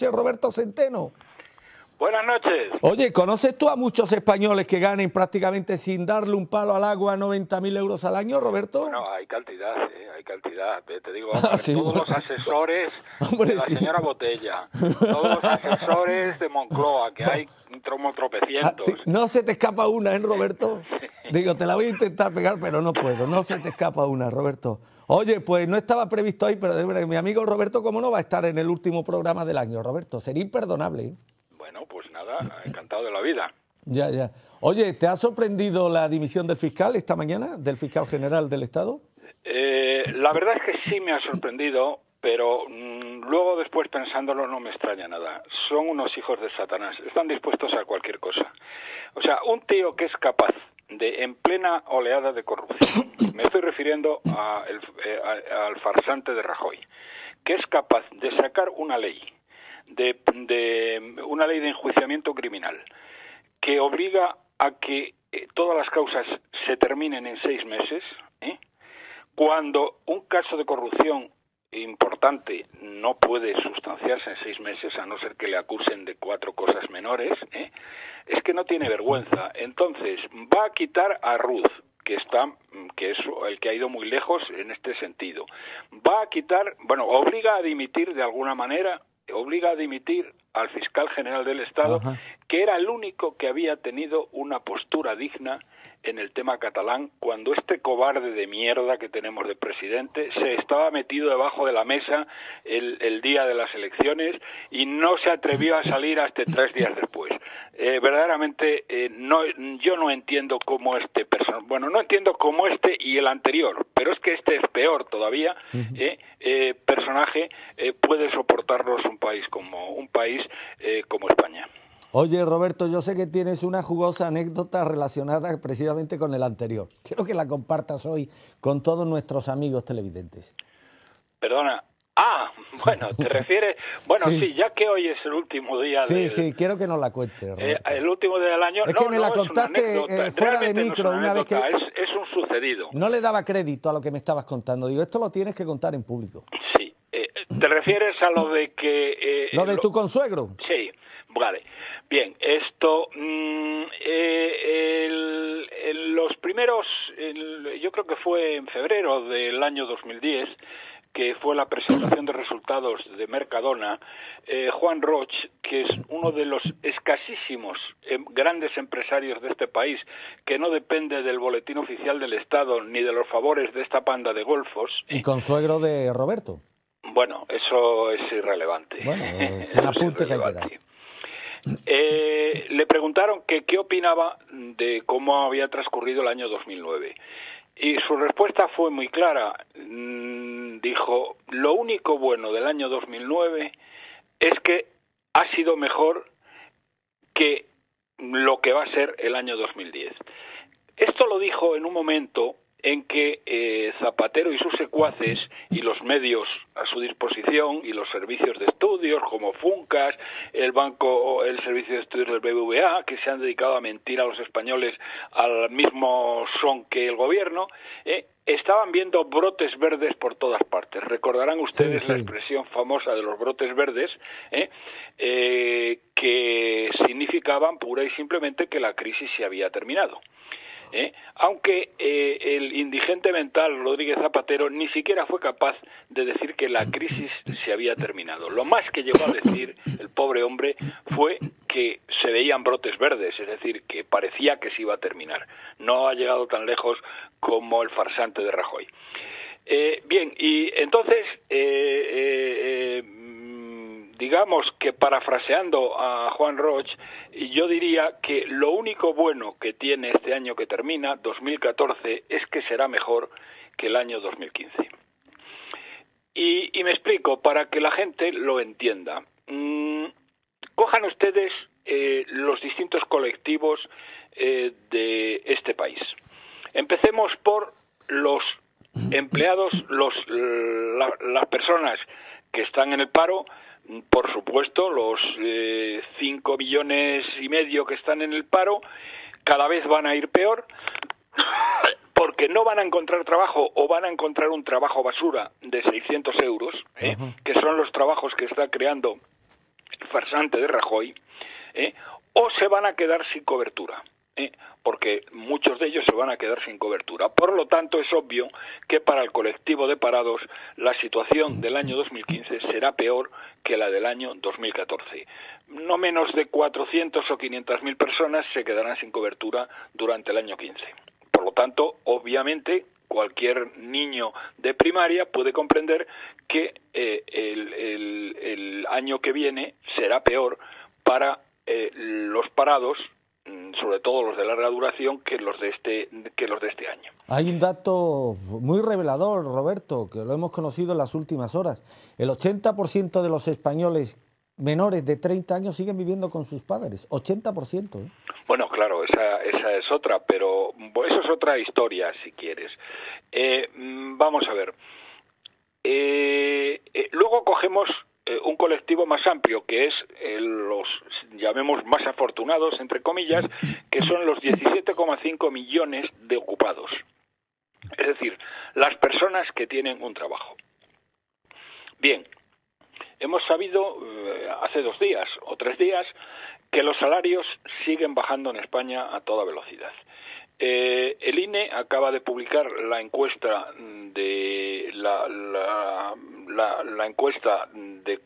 Roberto Centeno. Buenas noches. Oye, ¿conoces tú a muchos españoles que ganen prácticamente sin darle un palo al agua 90.000 euros al año, Roberto? Bueno, hay cantidad, hay cantidad. Te digo, Sí, todos bueno. los asesores Hombre, de la sí. señora Botella, todos los asesores de Moncloa, que hay tropecientos. No se te escapa una, ¿eh, Roberto? Digo, te la voy a intentar pegar, pero no puedo. No se te escapa una, Roberto. Oye, pues no estaba previsto ahí, pero de verdad que mi amigo Roberto, ¿cómo no va a estar en el último programa del año, Roberto? Sería imperdonable, ¿eh? Bueno, pues nada, encantado de la vida. Ya, ya. Oye, ¿te ha sorprendido la dimisión del fiscal esta mañana, del fiscal general del Estado? La verdad es que sí me ha sorprendido, pero luego después pensándolo no me extraña nada. Son unos hijos de Satanás, están dispuestos a cualquier cosa. O sea, un tío que es capaz de, en plena oleada de corrupción, me estoy refiriendo al farsante de Rajoy, que es capaz de sacar una ley, una ley de enjuiciamiento criminal, que obliga a que todas las causas se terminen en 6 meses, cuando un caso de corrupción importante no puede sustanciarse en 6 meses, a no ser que le acusen de 4 cosas menores, es que no tiene vergüenza. Entonces, va a quitar a Ruz, que es el que ha ido muy lejos en este sentido. Va a quitar, obliga a dimitir de alguna manera, obliga a dimitir al fiscal general del Estado, Ajá. que era el único que había tenido una postura digna en el tema catalán, cuando este cobarde de mierda que tenemos de presidente se estaba metido debajo de la mesa el día de las elecciones y no se atrevió a salir hasta 3 días después. Verdaderamente yo no entiendo cómo no entiendo cómo este y el anterior, pero es que este es peor todavía, personaje puede soportarlos un país como España. Oye, Roberto, yo sé que tienes una jugosa anécdota relacionada precisamente con el anterior. Quiero que la compartas hoy con todos nuestros amigos televidentes. Perdona. Bueno, ¿te refieres? Bueno, sí, ya que hoy es el último día Sí, quiero que nos la cuentes, Roberto. el último día del año. Es que me la contaste fuera de micro una vez que... Es un sucedido. No le daba crédito a lo que me estabas contando. Digo, esto lo tienes que contar en público. Sí. ¿Te refieres a lo de que... ¿Lo de tu consuegro? Sí, vale. Bien, esto... los primeros... yo creo que fue en febrero del año 2010... que fue la presentación de resultados de Mercadona, Juan Roig, que es uno de los escasísimos grandes empresarios de este país, que no depende del boletín oficial del Estado ni de los favores de esta panda de golfos. ¿Y consuegro de Roberto? Bueno, eso es irrelevante. Bueno, es un apunte que hay que dar. Le preguntaron que qué opinaba de cómo había transcurrido el año 2009. Y su respuesta fue muy clara. Dijo, lo único bueno del año 2009 es que ha sido mejor que lo que va a ser el año 2010. Esto lo dijo en un momento en que Zapatero y sus secuaces y los medios a su disposición y los servicios de estudios como Funcas, el servicio de estudios del BBVA, que se han dedicado a mentir a los españoles al mismo son que el gobierno, estaban viendo brotes verdes por todas partes. Recordarán ustedes la expresión famosa de los brotes verdes, que significaban pura y simplemente que la crisis se había terminado. Aunque el indigente mental Rodríguez Zapatero ni siquiera fue capaz de decir que la crisis se había terminado. Lo más que llegó a decir el pobre hombre fue que se veían brotes verdes, es decir, que parecía que se iba a terminar. No ha llegado tan lejos como el farsante de Rajoy. Bien, y entonces... digamos que parafraseando a Juan Roig, yo diría que lo único bueno que tiene este año que termina, 2014, es que será mejor que el año 2015. Y me explico, para que la gente lo entienda. Cojan ustedes los distintos colectivos de este país. Empecemos por los empleados, las personas que están en el paro. Por supuesto, los 5,5 millones que están en el paro cada vez van a ir peor porque no van a encontrar trabajo o van a encontrar un trabajo basura de 600 euros, que son los trabajos que está creando farsante de Rajoy, o se van a quedar sin cobertura, porque muchos de ellos se van a quedar sin cobertura. Por lo tanto, es obvio que para el colectivo de parados la situación del año 2015 será peor que la del año 2014. No menos de 400 o 500.000 personas se quedarán sin cobertura durante el año 15. Por lo tanto, obviamente, cualquier niño de primaria puede comprender que el año que viene será peor para los parados, sobre todo los de larga duración, que los de este año. Hay un dato muy revelador, Roberto, que lo hemos conocido en las últimas horas. El 80% de los españoles menores de 30 años siguen viviendo con sus padres. 80%. Bueno, claro, esa es otra, pero eso es otra historia, si quieres. Vamos a ver. Luego cogemos un colectivo más amplio, que es los, llamemos, más afortunados, entre comillas, que son los 17,5 millones de ocupados. Es decir, las personas que tienen un trabajo. Bien, hemos sabido hace 2 días o 3 días que los salarios siguen bajando en España a toda velocidad. El INE acaba de publicar la encuesta de la encuesta de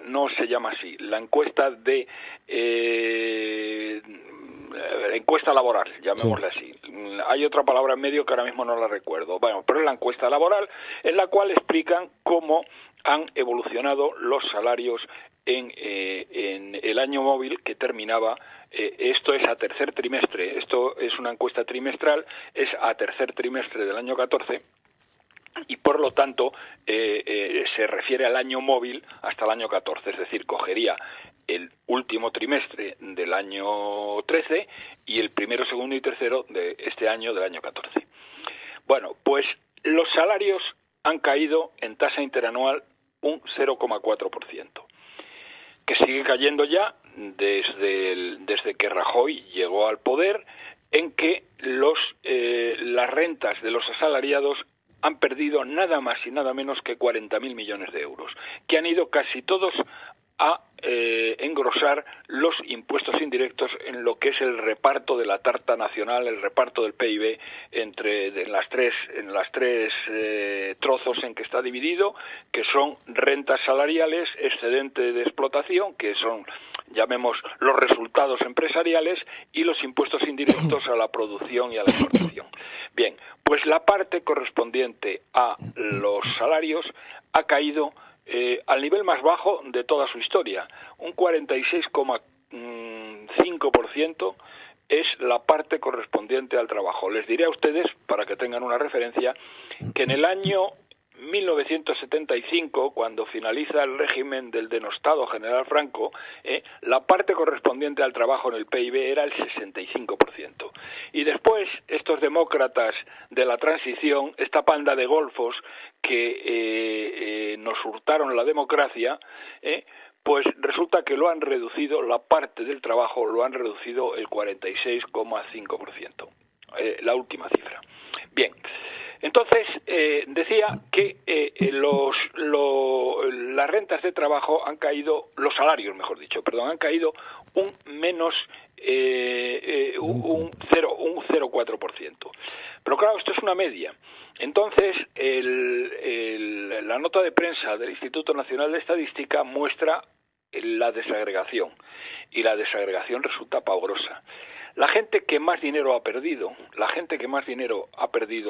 no se llama así, la encuesta de encuesta laboral, llamémosla así. Hay otra palabra en medio que ahora mismo no la recuerdo. Bueno, pero es la encuesta laboral en la cual explican cómo han evolucionado los salarios en el año móvil que terminaba. Esto es a tercer trimestre, esto es una encuesta trimestral, es a tercer trimestre del año 14 y por lo tanto se refiere al año móvil hasta el año 14, es decir, cogería el último trimestre del año 13 y el primero, segundo y tercero de este año, del año 14. Bueno, pues los salarios han caído en tasa interanual un 0,4%, que sigue cayendo ya desde que Rajoy llegó al poder, en que las rentas de los asalariados han perdido nada más y nada menos que 40.000 millones de euros, que han ido casi todos a engrosar los impuestos indirectos en lo que es el reparto de la tarta nacional, el reparto del PIB en las tres trozos en que está dividido, que son rentas salariales, excedente de explotación, que son, llamemos, los resultados empresariales, y los impuestos indirectos a la producción y a la exportación. Bien, pues la parte correspondiente a los salarios ha caído al nivel más bajo de toda su historia. Un 46,5% es la parte correspondiente al trabajo. Les diré a ustedes, para que tengan una referencia, que en el año 1975, cuando finaliza el régimen del denostado general Franco, la parte correspondiente al trabajo en el PIB era el 65%. Y después, estos demócratas de la transición, esta panda de golfos que nos hurtaron la democracia, pues resulta que lo han reducido, la parte del trabajo lo han reducido el 46,5%, la última cifra. Bien. Entonces, decía que las rentas de trabajo han caído, los salarios, mejor dicho, perdón, han caído un 0,4%. Pero claro, esto es una media. Entonces, la nota de prensa del Instituto Nacional de Estadística muestra la desagregación, y la desagregación resulta pavorosa. La gente que más dinero ha perdido,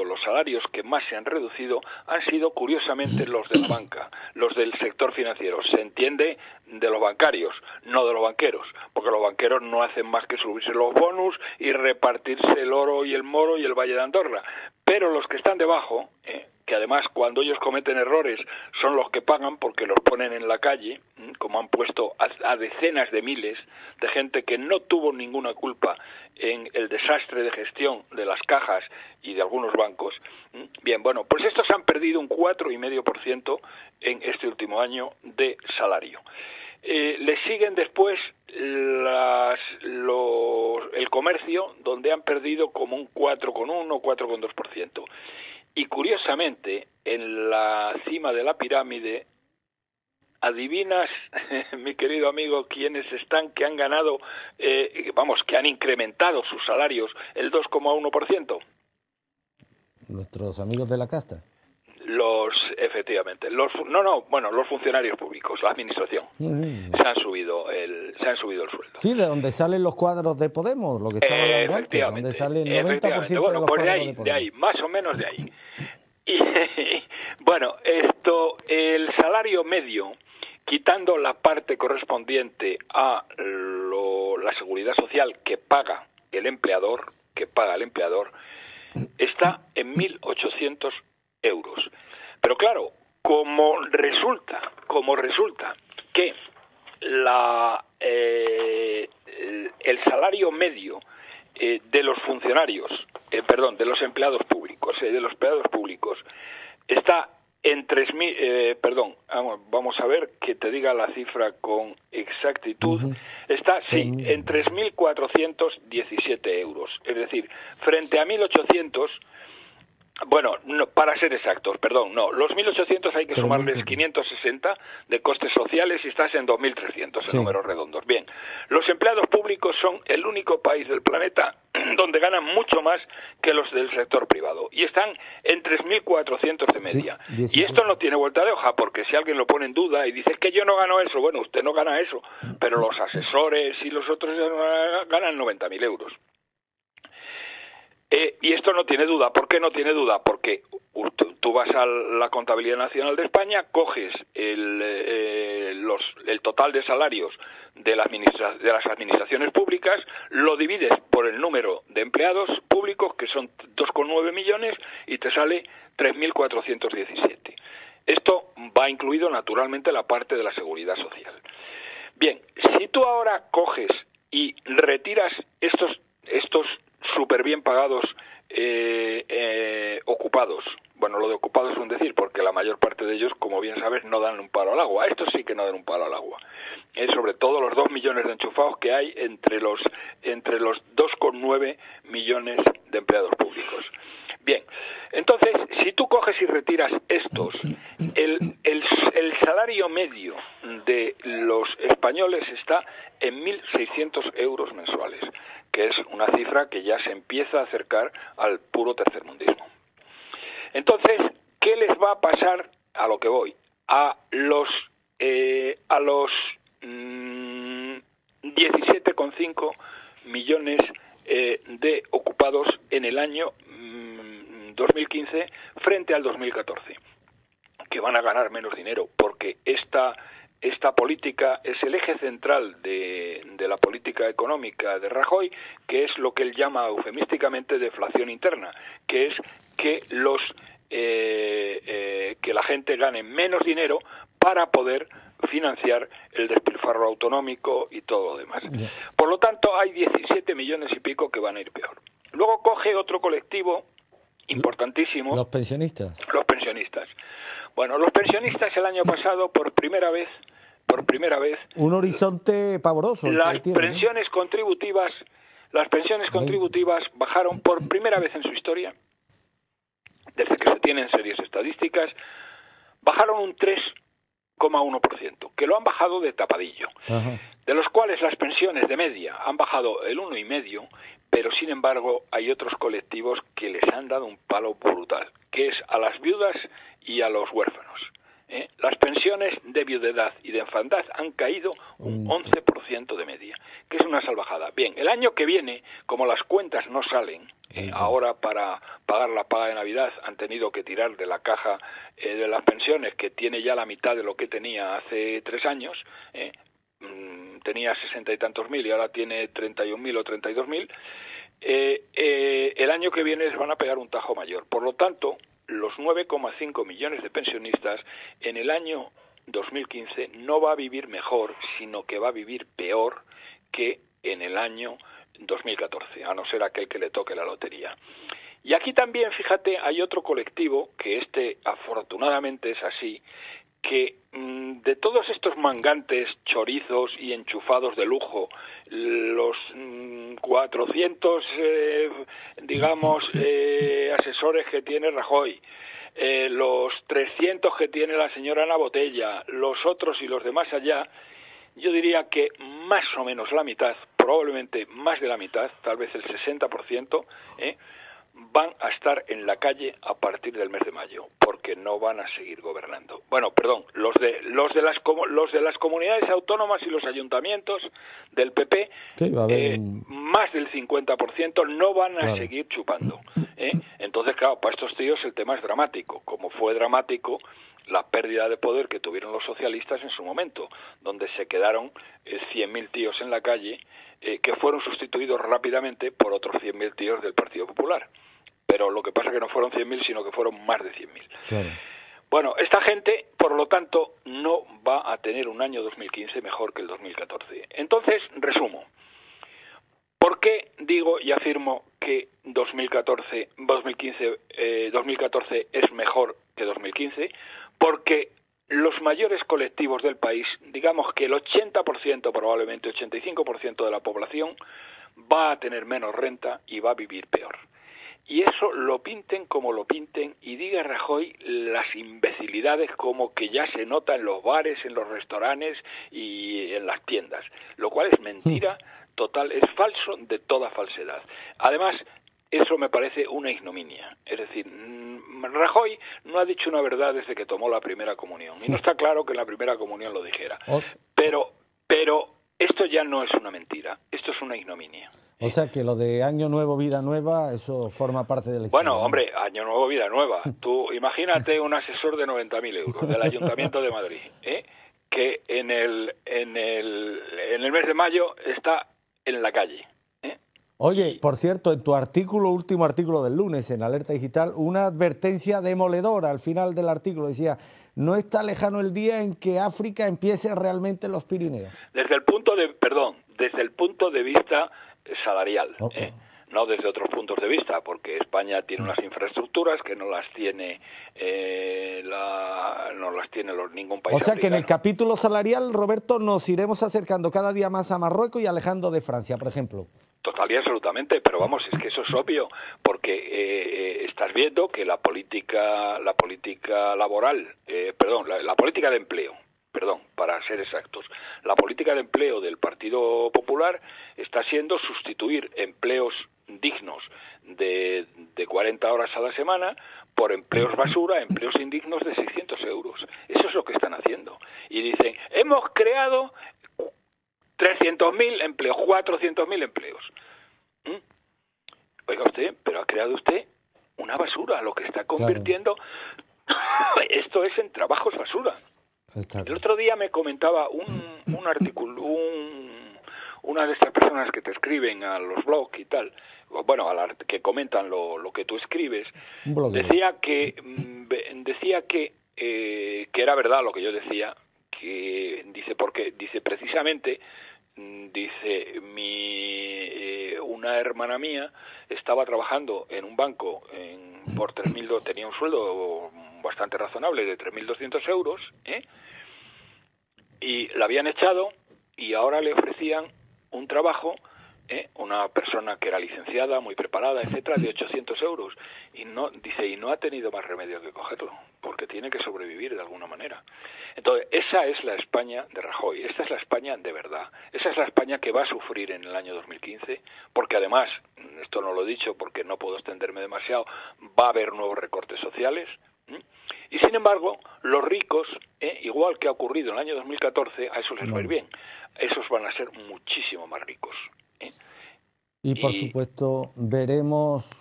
los salarios que más se han reducido, han sido curiosamente los de la banca, los del sector financiero. Se entiende de los bancarios, no de los banqueros, porque los banqueros no hacen más que subirse los bonus y repartirse el oro y el moro y el Valle de Andorra. Pero los que están debajo, que además cuando ellos cometen errores son los que pagan porque los ponen en la calle, como han puesto a decenas de miles de gente que no tuvo ninguna culpa en el desastre de gestión de las cajas y de algunos bancos. Bien, bueno, pues estos han perdido un 4,5% en este último año de salario. Le siguen después el comercio, donde han perdido como un 4,1, 4,2%. Y curiosamente, en la cima de la pirámide ¿Adivinas, mi querido amigo, quiénes están que han ganado, que han incrementado sus salarios el 2,1%? Nuestros amigos de la casta. Efectivamente, los funcionarios públicos, la administración, se han subido el sueldo. Sí, de donde salen los cuadros de Podemos, lo que estaba hablando antes, donde sale el 90% de los cuadros de Podemos. De ahí, más o menos de ahí. Y bueno, el salario medio, quitando la parte correspondiente a la seguridad social que paga el empleador, está en 1.800 euros. Pero claro, como resulta que el salario medio de los funcionarios, de los empleados públicos, está en 3.000, vamos a ver que te diga la cifra con exactitud, está, sí, en 3.417 euros, es decir, frente a 1.800. Bueno, no, para ser exactos, los 1.800 hay que sumarles 560 de costes sociales y estás en 2.300 en números redondos. Bien, los empleados públicos son el único país del planeta donde ganan mucho más que los del sector privado y están en 3.400 de media. Sí, y esto no tiene vuelta de hoja, porque si alguien lo pone en duda y dice que yo no gano eso, bueno, usted no gana eso, pero los asesores y los otros ganan 90.000 euros. Y esto no tiene duda. ¿Por qué no tiene duda? Porque tú vas a la Contabilidad Nacional de España, coges el total de salarios de las administraciones públicas, lo divides por el número de empleados públicos, que son 2,9 millones, y te sale 3.417. Esto va incluido naturalmente la parte de la seguridad social. Bien, si tú ahora coges y retiras estos súper bien pagados ocupados. Bueno, lo de ocupados es un decir, porque la mayor parte de ellos, como bien sabes, no dan un palo al agua. Estos sí que no dan un palo al agua. Sobre todo los 2 millones de enchufados que hay entre los 2,9 millones de empleados públicos. Bien, entonces, si tú coges y retiras estos, el salario medio de los españoles está en 1.600 euros mensuales, que es una cifra que ya se empieza a acercar al puro tercermundismo. Entonces, ¿qué les va a pasar? A lo que voy, a los 17,5 millones de ocupados en el año 2015 frente al 2014, que van a ganar menos dinero, porque esta política es el eje central de la política económica de Rajoy, que es lo que él llama eufemísticamente deflación interna, que es que que la gente gane menos dinero para poder financiar el despilfarro autonómico y todo lo demás. Por lo tanto, hay 17 millones y pico que van a ir peor. Luego coge otro colectivo importantísimo. Los pensionistas. Bueno, los pensionistas el año pasado, por primera vez, un horizonte pavoroso. Las pensiones contributivas bajaron por primera vez en su historia, desde que se tienen serias estadísticas, bajaron un 3,1%, que lo han bajado de tapadillo. Ajá. De los cuales las pensiones de media han bajado el 1,5%, pero sin embargo hay otros colectivos que les han dado un palo brutal, que es a las viudas y a los huérfanos. Las pensiones de viudedad y de orfandad han caído un 11% de media, que es una salvajada. Bien, el año que viene, como las cuentas no salen, ahora para pagar la paga de Navidad han tenido que tirar de la caja de las pensiones, que tiene ya la mitad de lo que tenía hace 3 años, tenía 60 y tantos mil y ahora tiene 31.000 o 32.000, el año que viene les van a pegar un tajo mayor. Por lo tanto, los 9,5 millones de pensionistas en el año 2015 no va a vivir mejor, sino que va a vivir peor que en el año 2014, a no ser aquel que le toque la lotería. Y aquí también, fíjate, hay otro colectivo, que afortunadamente es así, que de todos estos mangantes, chorizos y enchufados de lujo, los 400, asesores que tiene Rajoy, los 300 que tiene la señora Ana Botella, los otros y los de más allá, yo diría que más o menos la mitad, probablemente más de la mitad, tal vez el 60%, van a estar en la calle a partir del mes de mayo, porque no van a seguir gobernando. Bueno, perdón, los de las comunidades autónomas y los ayuntamientos del PP, sí, va a haber más del 50% no van a seguir chupando. Entonces, claro, para estos tíos el tema es dramático, como fue dramático la pérdida de poder que tuvieron los socialistas en su momento, donde se quedaron 100.000 tíos en la calle, que fueron sustituidos rápidamente por otros 100.000 tíos del Partido Popular. Pero lo que pasa es que no fueron 100.000, sino que fueron más de 100.000. Claro. Bueno, esta gente, por lo tanto, no va a tener un año 2015 mejor que el 2014. Entonces, resumo. ¿Por qué digo y afirmo que 2014 es mejor que 2015? Porque los mayores colectivos del país, digamos que el 80%, probablemente 85% de la población, va a tener menos renta y va a vivir peor. Y eso lo pinten como lo pinten y diga Rajoy las imbecilidades como que ya se nota en los bares, en los restaurantes y en las tiendas, lo cual es mentira total, es falso de toda falsedad. Además, eso me parece una ignominia. Es decir, Rajoy no ha dicho una verdad desde que tomó la primera comunión. Y no está claro que en la primera comunión lo dijera. Pero esto ya no es una mentira. Esto es una ignominia. O sea que lo de Año Nuevo, Vida Nueva, eso forma parte de la historia. Bueno, hombre, Año Nuevo, Vida Nueva. Tú imagínate un asesor de 90.000 euros del Ayuntamiento de Madrid, que en el mes de mayo está en la calle. Oye, por cierto, en tu último artículo del lunes en Alerta Digital, una advertencia demoledora al final del artículo. Decía, no está lejano el día en que África empiece realmente en los Pirineos. Desde el punto de vista salarial, no desde otros puntos de vista, porque España tiene unas infraestructuras que no las tiene ningún país. O sea africano. Que en el capítulo salarial, Roberto, nos iremos acercando cada día más a Marruecos y alejando de Francia, por ejemplo. Total y absolutamente, pero vamos, es que eso es obvio, porque estás viendo que la política laboral, la política de empleo, para ser exactos, la política de empleo del Partido Popular está siendo sustituir empleos dignos de 40 horas a la semana por empleos basura, empleos indignos de 600 euros. Eso es lo que están haciendo. Y dicen, hemos creado 300.000 empleos, 400.000 empleos. Oiga usted, pero ha creado usted una basura, lo que está convirtiendo esto es en trabajos basura. El otro día me comentaba un artículo, una de estas personas que te escriben a los blogs y tal, bueno, que comentan lo que tú escribes, decía que era verdad lo que yo decía, que dice precisamente, una hermana mía estaba trabajando en un banco por 3.000, tenía un sueldo bastante razonable de 3.200 euros, y la habían echado y ahora le ofrecían un trabajo, una persona que era licenciada, muy preparada, etcétera, de 800 euros, y no ha tenido más remedio que cogerlo, porque tiene que sobrevivir de alguna manera. Entonces, esa es la España de Rajoy, esta es la España de verdad, esa es la España que va a sufrir en el año 2015, porque además, esto no lo he dicho porque no puedo extenderme demasiado, va a haber nuevos recortes sociales, y sin embargo, los ricos, igual que ha ocurrido en el año 2014, a esos les va a ir bien, esos van a ser muchísimo más ricos. Y por supuesto veremos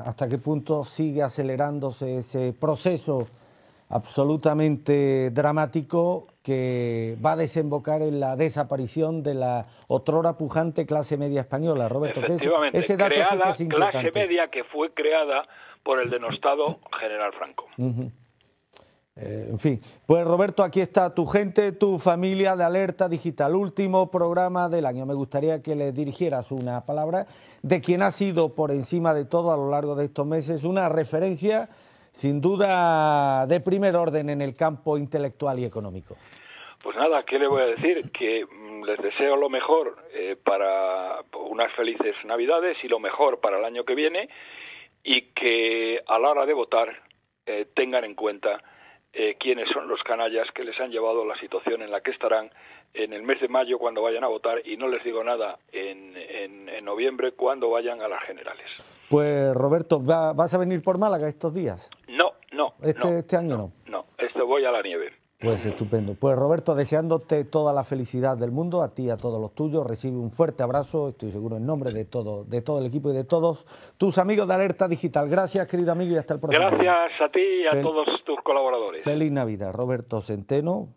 hasta qué punto sigue acelerándose ese proceso absolutamente dramático que va a desembocar en la desaparición de la otrora pujante clase media española, Roberto. Efectivamente, ese dato sí que es inquietante. Clase media que fue creada por el denostado general Franco. En fin, pues Roberto, aquí está tu gente, tu familia de Alerta Digital, último programa del año. Me gustaría que le dirigieras una palabra de quien ha sido por encima de todo a lo largo de estos meses una referencia sin duda de primer orden en el campo intelectual y económico. Pues nada, ¿qué le voy a decir? Que les deseo lo mejor para unas felices Navidades y lo mejor para el año que viene, y que a la hora de votar tengan en cuenta quiénes son los canallas que les han llevado a la situación en la que estarán en el mes de mayo cuando vayan a votar, y no les digo nada en noviembre cuando vayan a las generales. Pues Roberto, ¿vas a venir por Málaga estos días? No. Este año no. No, voy a la nieve. Pues estupendo. Pues Roberto, deseándote toda la felicidad del mundo, a ti y a todos los tuyos, recibe un fuerte abrazo, estoy seguro, en nombre de todo el equipo y de todos tus amigos de Alerta Digital. Gracias, querido amigo, y hasta el próximo. Gracias a ti y a todos tus colaboradores. Feliz Navidad, Roberto Centeno.